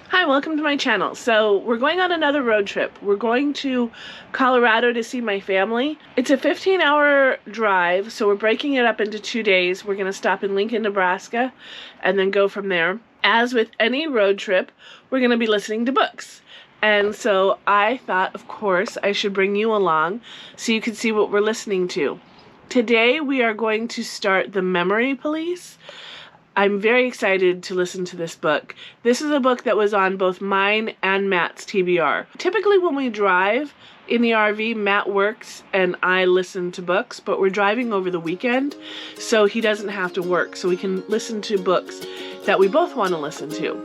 Hi, welcome to my channel. So we're going on another road trip. We're going to Colorado to see my family. It's a 15-hour drive, so we're breaking it up into 2 days. We're going to stop in Lincoln, Nebraska, and then go from there. As with any road trip, we're going to be listening to books. And so I thought, of course, I should bring you along so you can see what we're listening to. Today we are going to start The Memory Police. I'm very excited to listen to this book. This is a book that was on both mine and Matt's TBR. Typically when we drive in the RV, Matt works and I listen to books, but we're driving over the weekend, so he doesn't have to work, so we can listen to books that we both want to listen to.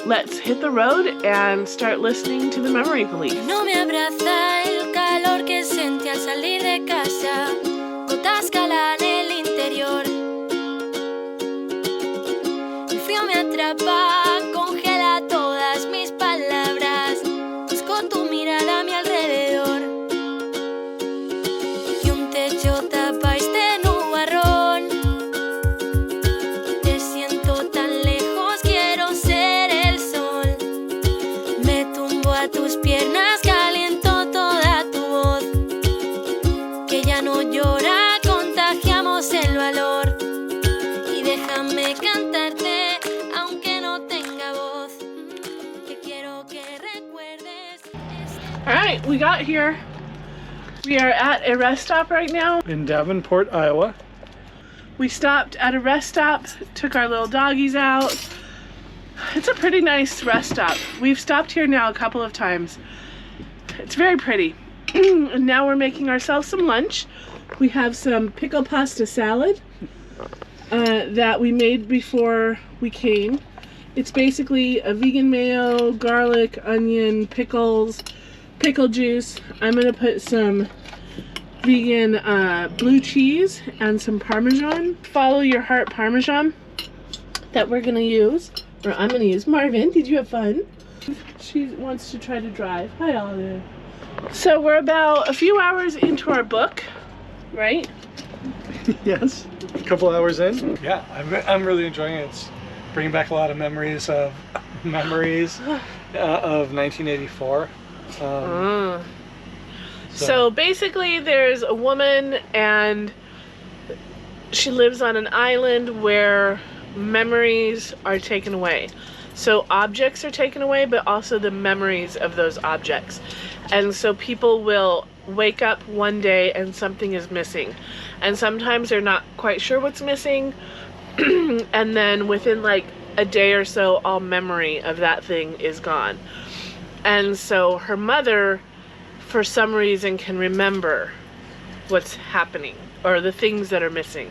Let's hit the road and start listening to The Memory Police. No me abraza el calor que sentí al salir de casa, gotas calan el interior. Me atrapa, congela todas mis palabras. Busco tu mirada a mi alrededor. Y un techo tapa este nubarrón. Te siento tan lejos, quiero ser el sol. Me tumbo a tus piernas, caliento toda tu voz. Que ya no llora, contagiamos el valor. Y déjame cantarte. Alright, we got here. We are at a rest stop right now. In Davenport, Iowa. We stopped at a rest stop, took our little doggies out. It's a pretty nice rest stop. We've stopped here now a couple of times. It's very pretty. And now we're making ourselves some lunch. We have some pickle pasta salad that we made before we came. It's basically a vegan mayo, garlic, onion, pickles, pickle juice. I'm gonna put some vegan blue cheese and some Parmesan. Follow your heart Parmesan that we're gonna use, or I'm gonna use. Marvin, did you have fun? She wants to try to drive. Hi, Olive. So we're about a few hours into our book, right? Yes, a couple hours in. Yeah, I'm really enjoying it. It's bringing back a lot of memories of 1984. So basically there's a woman and she lives on an island where memories are taken away. So objects are taken away, but also the memories of those objects. And so people will wake up one day and something is missing. And sometimes they're not quite sure what's missing. And then within like a day or so, all memory of that thing is gone. And so her mother, for some reason, can remember what's happening or the things that are missing.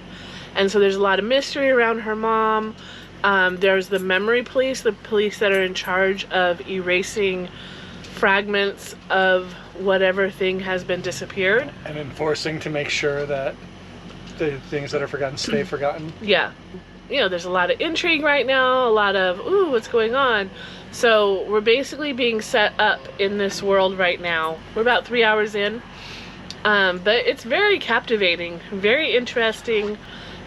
And so there's a lot of mystery around her mom. There's the memory police, the police that are in charge of erasing fragments of whatever thing has been disappeared. And enforcing to make sure that the things that are forgotten stay forgotten. Yeah. You know, there's a lot of intrigue right now, a lot of, ooh, what's going on? So we're basically being set up in this world right now. We're about 3 hours in, but it's very captivating, very interesting.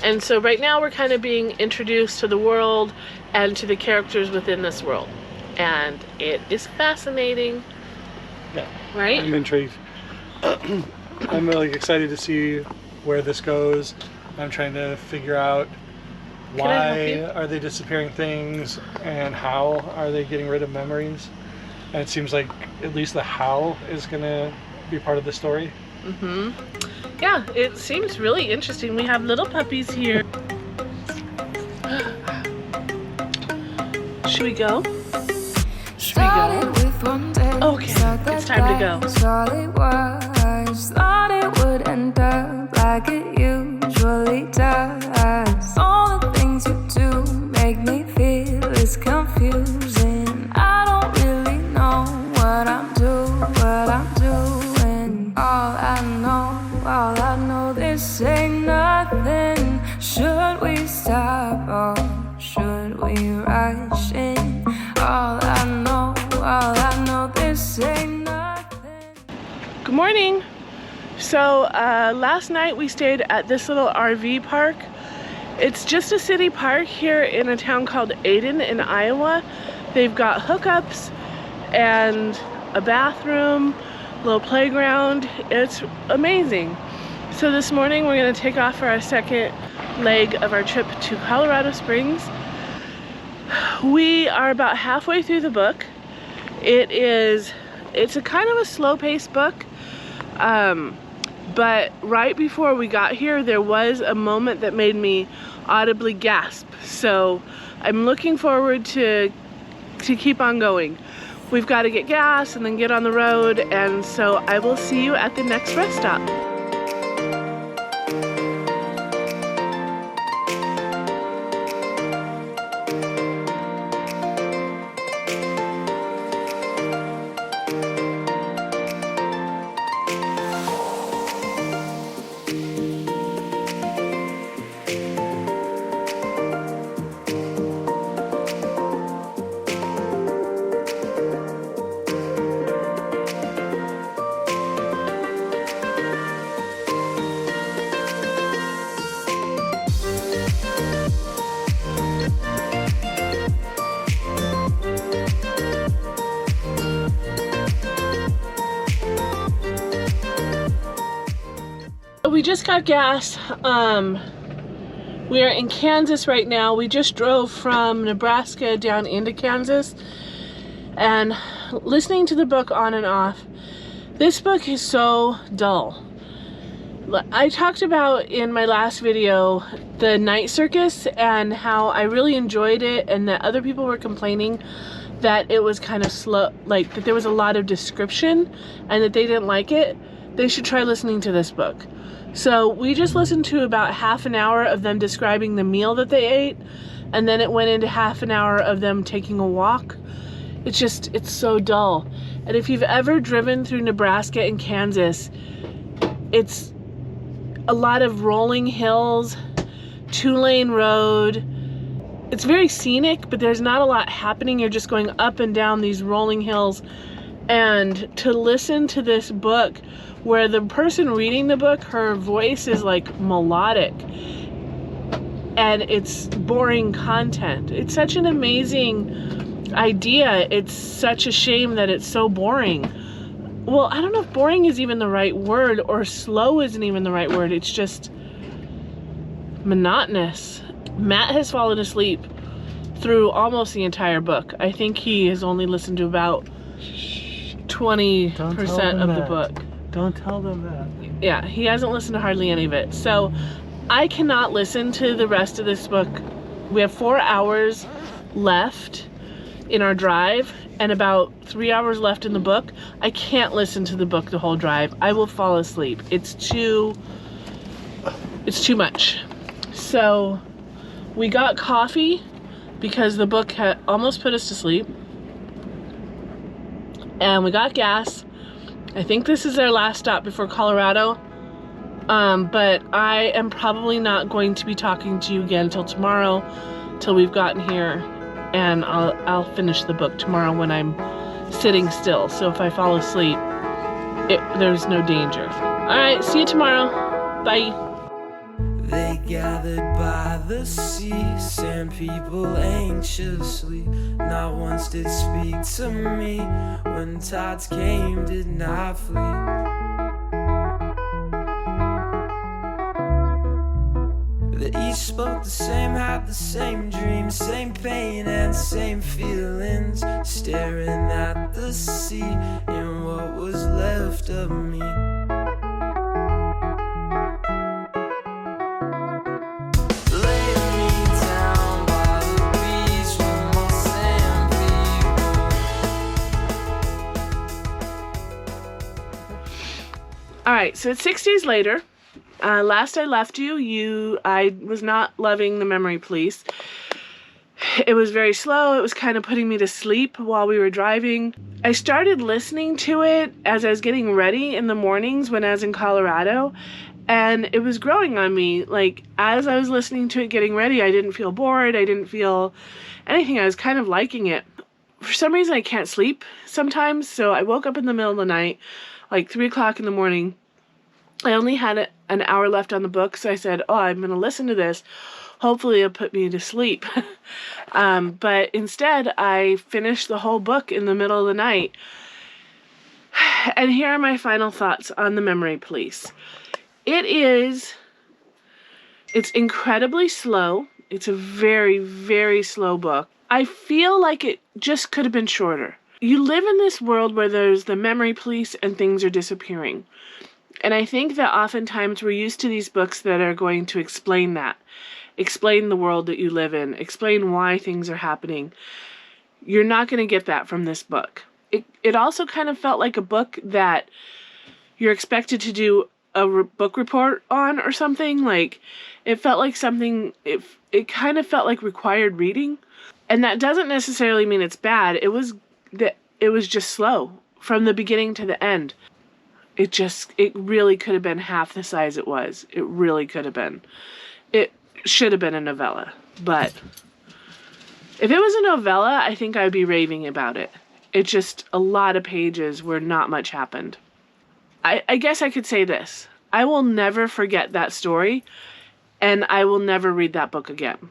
And so right now we're kind of being introduced to the world and to the characters within this world. And it is fascinating. Yeah. Right? I'm intrigued. I'm really excited to see where this goes. I'm trying to figure out why are they disappearing things and how are they getting rid of memories. And it seems like at least the how is going to be part of the story. Mm-hmm. Yeah, it seems really interesting. We have little puppies here. Should we go? Should we go? Okay, it's time to go. Thought it would end up like it usually does. All the things you do make me feel it's confusing. I don't really know what I'm doing. All I know, this ain't nothing. Should we stop or should we rush in? All I know, this ain't nothing. Good morning. So last night we stayed at this little RV park. It's just a city park here in a town called Ayden in Iowa, They've got hookups and a bathroom, little playground. It's amazing. So this morning we're going to take off for our second leg of our trip to Colorado Springs. We are about halfway through the book. It's a kind of a slow-paced book, but right before we got here there was a moment that made me audibly gasp. So I'm looking forward to keep on going. We've got to get gas and then get on the road, and so I will see you at the next rest stop. We just got gas. We are in Kansas right now. We just drove from Nebraska down into Kansas, and listening to the book on and off, this book is so dull. I talked about in my last video the Night Circus and how I really enjoyed it, and that other people were complaining that it was kind of slow, like that there was a lot of description and that they didn't like it. They should try listening to this book. So we just listened to about half an hour of them describing the meal that they ate, and then it went into half an hour of them taking a walk. It's so dull. And if you've ever driven through Nebraska and Kansas, it's a lot of rolling hills, 2-lane road. It's very scenic, but there's not a lot happening. You're just going up and down these rolling hills. And to listen to this book, where the person reading the book, her voice is like melodic, and it's boring content. It's such an amazing idea. It's such a shame that it's so boring. Well, I don't know if boring is even the right word, or slow isn't even the right word. It's just monotonous. Matt has fallen asleep through almost the entire book. I think he has only listened to about 20% of the book. Don't tell them that. Yeah, he hasn't listened to hardly any of it. So I cannot listen to the rest of this book. We have 4 hours left in our drive and about 3 hours left in the book. I can't listen to the book the whole drive. I will fall asleep. It's too much. So we got coffee because the book had almost put us to sleep. And we got gas. I think this is our last stop before Colorado, but I am probably not going to be talking to you again till tomorrow, till we've gotten here, and I'll finish the book tomorrow when I'm sitting still. So if I fall asleep, there's no danger. All right, see you tomorrow. Bye. They gathered by the sea, sand people anxiously. Not once did speak to me. When tides came, did not flee. The east spoke the same, had the same dreams, same pain and same feelings. Staring at the sea and what was left of me. Alright, so it's 6 days later. Last I left you, I was not loving The Memory Police. It was very slow. It was kind of putting me to sleep while we were driving. I started listening to it as I was getting ready in the mornings when I was in Colorado, and it was growing on me. Like, as I was listening to it getting ready, I didn't feel bored. I didn't feel anything. I was kind of liking it. For some reason, I can't sleep sometimes, so I woke up in the middle of the night, like 3 o'clock in the morning. I only had an hour left on the book, so I said, oh, I'm going to listen to this. Hopefully it'll put me to sleep. But instead, I finished the whole book in the middle of the night. And here are my final thoughts on The Memory Police. It's incredibly slow. It's a very, very slow book. I feel like it just could have been shorter. You live in this world where there's the memory police and things are disappearing. And I think that oftentimes we're used to these books that are going to explain that. Explain the world that you live in. Explain why things are happening. You're not going to get that from this book. It also kind of felt like a book that you're expected to do a book report on or something. Like, it felt like something, it kind of felt like required reading. And that doesn't necessarily mean it's bad. It was just slow from the beginning to the end. It really could have been half the size it was. It really could have been. It should have been a novella. But if it was a novella, I think I'd be raving about it. It's just a lot of pages where not much happened. I guess I could say this. I will never forget that story, and I will never read that book again.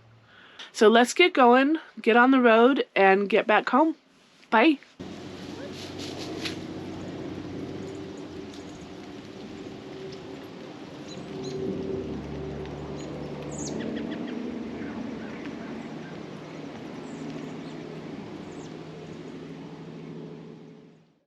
So let's get going, get on the road, and get back home. Bye.